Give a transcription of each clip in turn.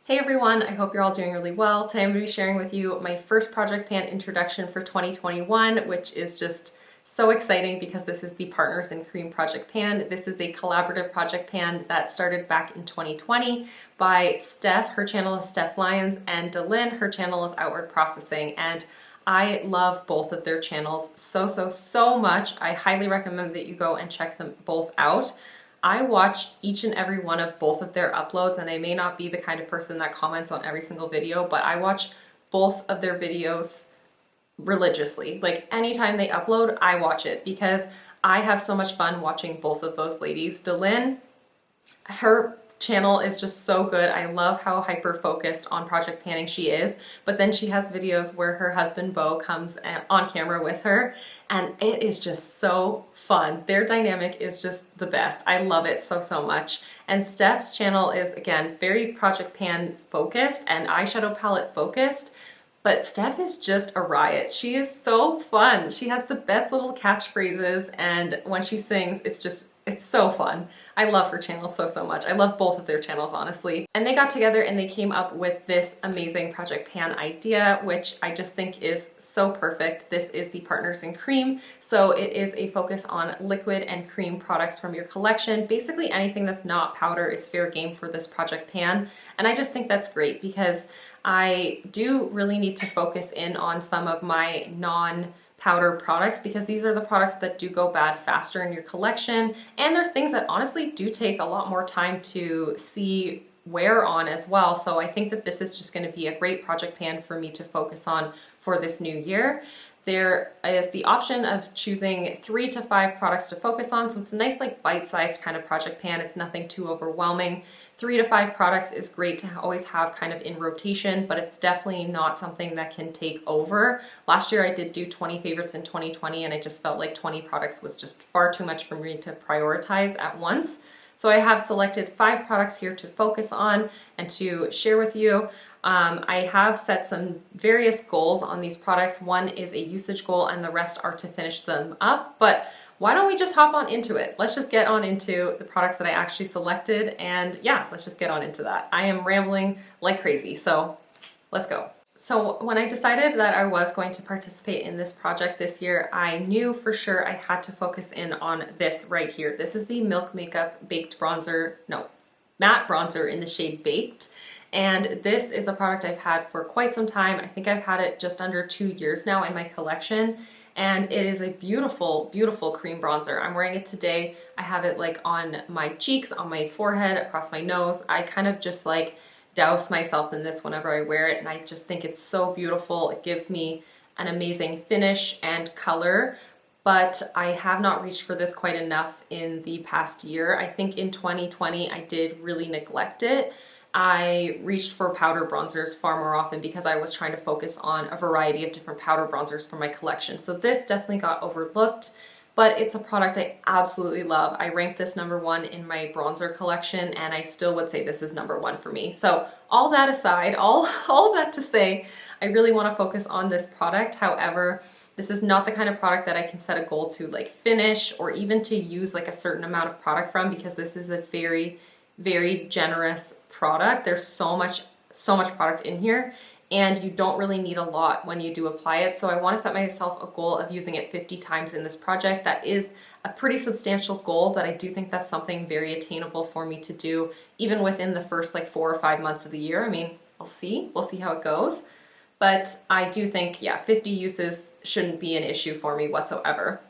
Hey everyone, I hope you're all doing really well. Today I'm going to be sharing with you my first project pan introduction for 2021, which is just so exciting because this is the Partners in Cream project pan. This is a collaborative project pan that started back in 2020 by Steph. Her channel is Steph Lyons, and Delyn, her channel is Outward Processing. And I love both of their channels so much. I highly recommend that you go and check them both out. I watch each and every one of both of their uploads, and I may not be the kind of person that comments on every single video, but I watch both of their videos religiously. Like anytime they upload, I watch it because I have so much fun watching both of those ladies. Delyn, her channel is just so good. I love how hyper focused on project panning she is, but then she has videos where her husband Beau comes on camera with her, and it is just so fun. Their dynamic is just the best. I love it so much. And Steph's channel is, again, very project pan focused and eyeshadow palette focused, but Steph is just a riot. She is so fun. She has the best little catchphrases, and when she sings, it's so fun. I love her channel so much. I love both of their channels, honestly. And they got together and they came up with this amazing project pan idea, which I just think is so perfect. This is the Partners in Cream. So it is a focus on liquid and cream products from your collection. Basically anything that's not powder is fair game for this project pan. And I just think that's great because I do really need to focus in on some of my non-powder products because these are the products that do go bad faster in your collection, and they're things that honestly do take a lot more time to see wear on as well. So I think that this is just going to be a great project pan for me to focus on for this new year. There is the option of choosing 3 to 5 products to focus on, so it's a nice like bite-sized kind of project pan. It's nothing too overwhelming. 3 to 5 products is great to always have kind of in rotation, but it's definitely not something that can take over. Last year I did do 20 favorites in 2020, and I just felt like 20 products was just far too much for me to prioritize at once. So I have selected 5 products here to focus on and to share with you. I have set some various goals on these products. One is a usage goal and the rest are to finish them up, but why don't we just hop on into it? Let's just get on into the products that I actually selected, and yeah, let's just get on into that. I am rambling like crazy, so let's go. So when I decided that I was going to participate in this project this year, I knew for sure I had to focus in on this right here. This is the Milk Makeup Baked Bronzer, no, Matte Bronzer in the shade Baked. And this is a product I've had for quite some time. I think I've had it just under 2 years now in my collection. And it is a beautiful cream bronzer. I'm wearing it today. I have it like on my cheeks, on my forehead, across my nose. I kind of just like douse myself in this whenever I wear it, and I just think it's so beautiful. It gives me an amazing finish and color, but I have not reached for this quite enough in the past year. I think in 2020 I did really neglect it. I reached for powder bronzers far more often because I was trying to focus on a variety of different powder bronzers for my collection. So this definitely got overlooked, but it's a product I absolutely love. I rank this #1 in my bronzer collection, and I still would say this is #1 for me. So all that aside, all that to say, I really want to focus on this product. However, this is not the kind of product that I can set a goal to like finish or even to use like a certain amount of product from, because this is a very generous product. There's so much product in here, and you don't really need a lot when you do apply it. So I want to set myself a goal of using it 50 times in this project. That is a pretty substantial goal, but I do think that's something very attainable for me to do even within the first like 4 or 5 months of the year. I mean, we'll see how it goes. But I do think, yeah, 50 uses shouldn't be an issue for me whatsoever.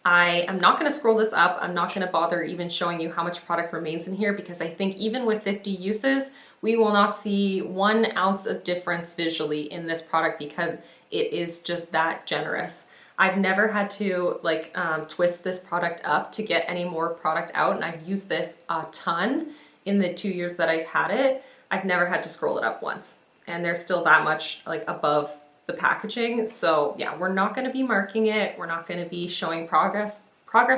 I am not going to scroll this up. I'm not going to bother even showing you how much product remains in here, because I think even with 50 uses, we will not see 1 ounce of difference visually in this product because it is just that generous. I've never had to like twist this product up to get any more product out, and I've used this a ton in the 2 years that I've had it. I've never had to scroll it up once, and there's still that much like above the packaging. So yeah, we're not going to be marking it. We're not going to be showing progress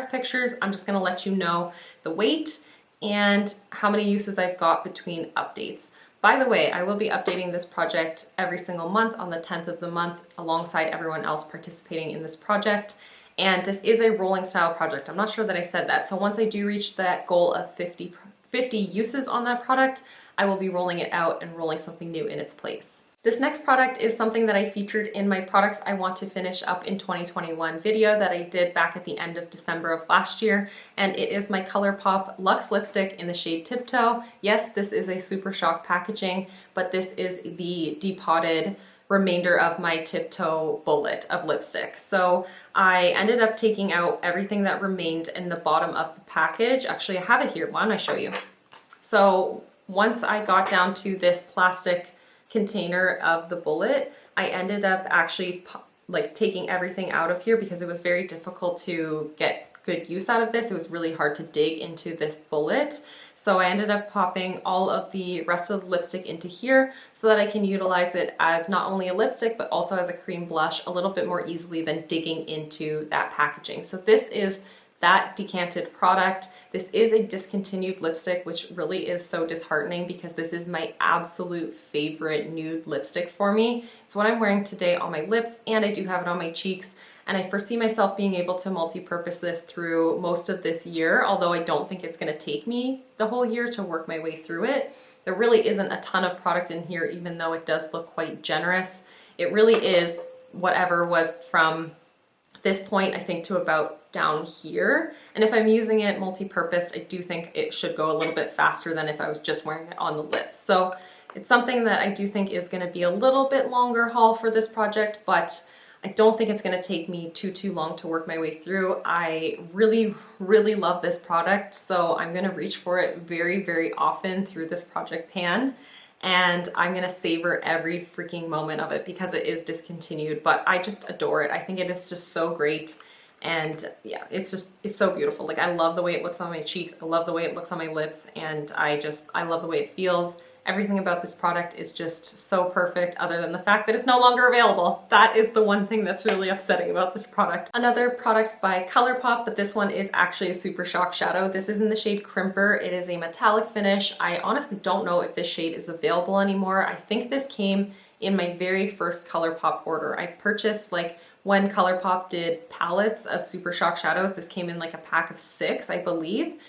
pictures. I'm just going to let you know the weight and how many uses I've got between updates. By the way, I will be updating this project every single month on the 10th of the month alongside everyone else participating in this project. And this is a rolling style project. I'm not sure that I said that. So once I do reach that goal of 50 50 uses on that product, I will be rolling it out and rolling something new in its place. This next product is something that I featured in my products I want to finish up in 2021 video that I did back at the end of December of last year, and it is my Colourpop Lux Lipstick in the shade Tiptoe. Yes, this is a Super Shock packaging, but this is the depotted remainder of my Tiptoe bullet of lipstick. So I ended up taking out everything that remained in the bottom of the package. Actually, I have it here. Why don't I show you? So once I got down to this plastic container of the bullet, I ended up actually like taking everything out of here because it was very difficult to get good use out of this. It was really hard to dig into this bullet. So I ended up popping all of the rest of the lipstick into here so that I can utilize it as not only a lipstick, but also as a cream blush a little bit more easily than digging into that packaging. So this is that decanted product. This is a discontinued lipstick, which really is so disheartening because this is my absolute favorite nude lipstick for me. It's what I'm wearing today on my lips, and I do have it on my cheeks. And I foresee myself being able to multi-purpose this through most of this year, although I don't think it's gonna take me the whole year to work my way through it. There really isn't a ton of product in here, even though it does look quite generous. It really is whatever was from this point, I think, to about down here. And if I'm using it multi-purpose, I do think it should go a little bit faster than if I was just wearing it on the lips. So it's something that I do think is gonna be a little bit longer haul for this project, but I don't think it's gonna take me too long to work my way through. I really love this product, so I'm gonna reach for it very often through this project pan. And I'm gonna savor every freaking moment of it because it is discontinued, but I just adore it. I think it is just so great. And yeah, it's so beautiful. Like, I love the way it looks on my cheeks. I love the way it looks on my lips, and I love the way it feels. Everything about this product is just so perfect, other than the fact that it's no longer available. That is the one thing that's really upsetting about this product. Another product by Colourpop, but this one is actually a Super Shock shadow. This is in the shade Crimper. It is a metallic finish. I honestly don't know if this shade is available anymore. I think this came in my very first Colourpop order. I purchased, like, when Colourpop did palettes of Super Shock shadows. This came in like a pack of 6, I believe.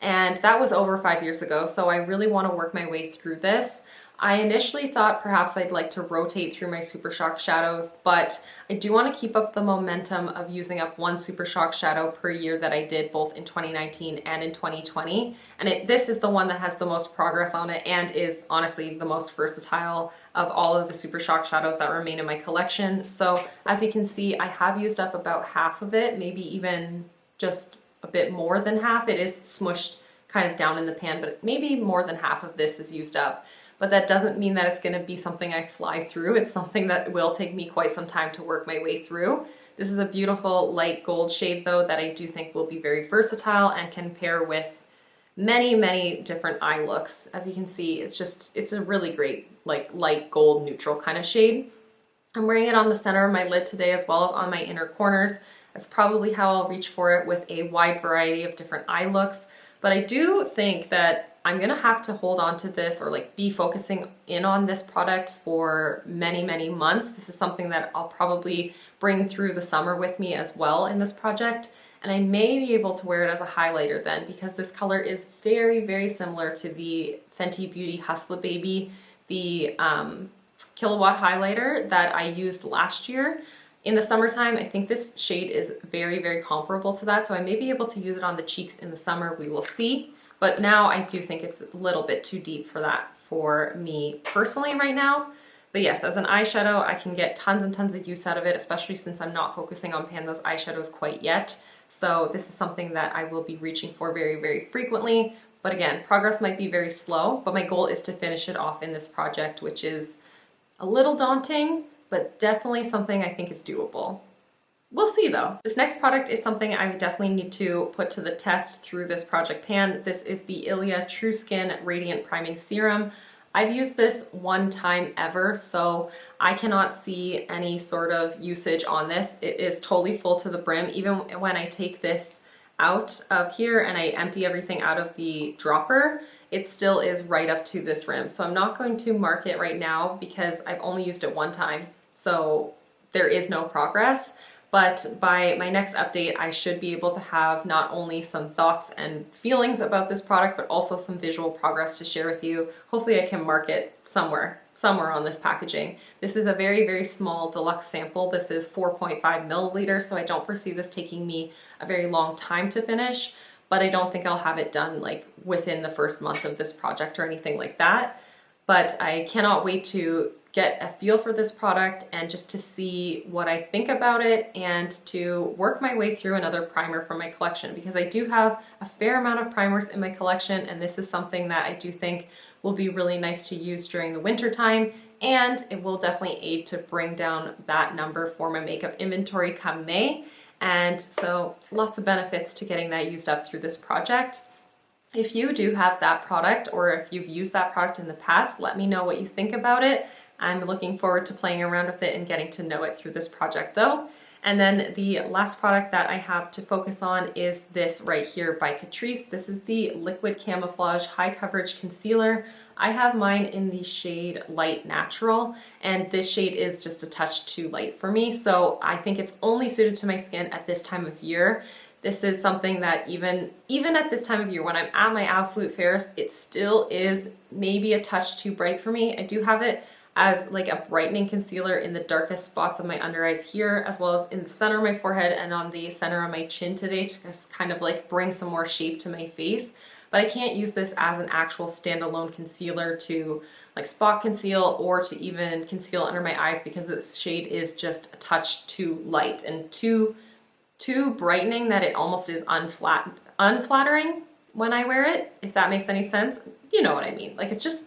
And that was over 5 years ago, so I really want to work my way through this. I initially thought perhaps I'd like to rotate through my Super Shock shadows, but I do want to keep up the momentum of using up one Super Shock shadow per year that I did both in 2019 and in 2020. And this is the one that has the most progress on it and is honestly the most versatile of all of the Super Shock shadows that remain in my collection. So as you can see, I have used up about half of it, maybe even just a bit more than half. It is smushed kind of down in the pan, but maybe more than half of this is used up. But that doesn't mean that it's gonna be something I fly through. It's something that will take me quite some time to work my way through. This is a beautiful light gold shade though that I do think will be very versatile and can pair with many different eye looks. As you can see, it's a really great like light gold neutral kind of shade. I'm wearing it on the center of my lid today as well as on my inner corners. That's probably how I'll reach for it with a wide variety of different eye looks. But I do think that I'm gonna have to hold on to this or like be focusing in on this product for many months. This is something that I'll probably bring through the summer with me as well in this project. And I may be able to wear it as a highlighter then, because this color is very similar to the Fenty Beauty Hustler Baby, the Kilowatt highlighter that I used last year. In the summertime, I think this shade is very comparable to that, so I may be able to use it on the cheeks in the summer. We will see. But now I do think it's a little bit too deep for that for me personally right now. But yes, as an eyeshadow, I can get tons and tons of use out of it, especially since I'm not focusing on pan those eyeshadows quite yet. So this is something that I will be reaching for very frequently. But again, progress might be very slow, but my goal is to finish it off in this project, which is a little daunting, but definitely something I think is doable. We'll see though. This next product is something I definitely need to put to the test through this project pan. This is the Ilia True Skin Radiant Priming Serum. I've used this one time ever, so I cannot see any sort of usage on this. It is totally full to the brim. Even when I take this out of here and I empty everything out of the dropper, it still is right up to this rim. So I'm not going to mark it right now because I've only used it one time. So there is no progress, But by my next update, I should be able to have not only some thoughts and feelings about this product, but also some visual progress to share with you. Hopefully I can mark it somewhere on this packaging. This is a very, very small deluxe sample. This is 4.5 milliliters, so I don't foresee this taking me a very long time to finish, but I don't think I'll have it done like within the first month of this project or anything like that. But I cannot wait to get a feel for this product and just to see what I think about it and to work my way through another primer from my collection, because I do have a fair amount of primers in my collection, and this is something that I do think will be really nice to use during the winter time, and it will definitely aid to bring down that number for my makeup inventory come May. And so lots of benefits to getting that used up through this project. If you do have that product, or if you've used that product in the past, let me know what you think about it. I'm looking forward to playing around with it and getting to know it through this project though. And then the last product that I have to focus on is this right here by Catrice. This is the Liquid Camouflage High Coverage Concealer. I have mine in the shade Light Natural, and this shade is just a touch too light for me, so I think it's only suited to my skin at this time of year. This is something that even at this time of year when I'm at my absolute fairest, it still is maybe a touch too bright for me. I do have it as like a brightening concealer in the darkest spots of my under eyes here, as well as in the center of my forehead and on the center of my chin today to just kind of like bring some more shape to my face. But I can't use this as an actual standalone concealer to like spot conceal or to even conceal under my eyes, because this shade is just a touch too light and too brightening that it almost is unflattering when I wear it, if that makes any sense. You know what I mean. Like, it's just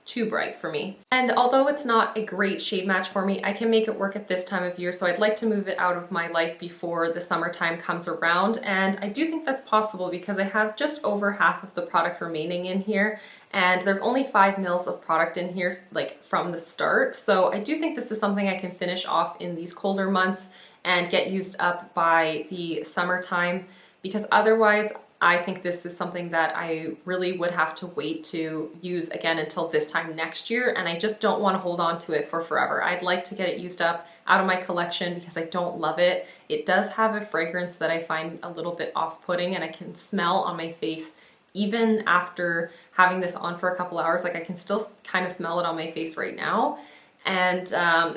too bright for me. And although it's not a great shade match for me, I can make it work at this time of year, so I'd like to move it out of my life before the summertime comes around. And I do think that's possible because I have just over half of the product remaining in here, and there's only 5 mils of product in here like from the start. So I do think this is something I can finish off in these colder months and get used up by the summertime, because otherwise I think this is something that I really would have to wait to use again until this time next year, and I just don't want to hold on to it for forever. I'd like to get it used up out of my collection because I don't love it. It does have a fragrance that I find a little bit off-putting, and I can smell on my face even after having this on for a couple hours. Like, I can still kind of smell it on my face right now. And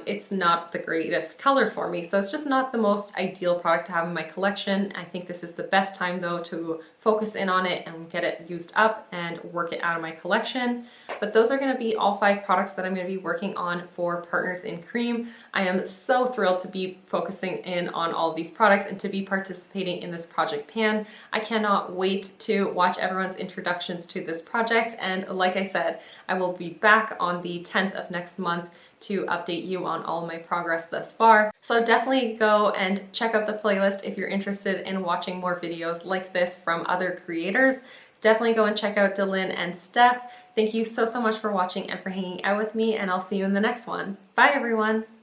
it's not the greatest color for me, so it's just not the most ideal product to have in my collection. I think this is the best time though to focus in on it and get it used up and work it out of my collection. But those are going to be all 5 products that I'm going to be working on for Partners in Cream. I am so thrilled to be focusing in on all these products and to be participating in this project pan. I cannot wait to watch everyone's introductions to this project, and like I said, I will be back on the 10th of next month to update you on all of my progress thus far. So definitely go and check out the playlist if you're interested in watching more videos like this from other creators. Definitely go and check out Delyn and Steph. Thank you so much for watching and for hanging out with me, and I'll see you in the next one. Bye everyone!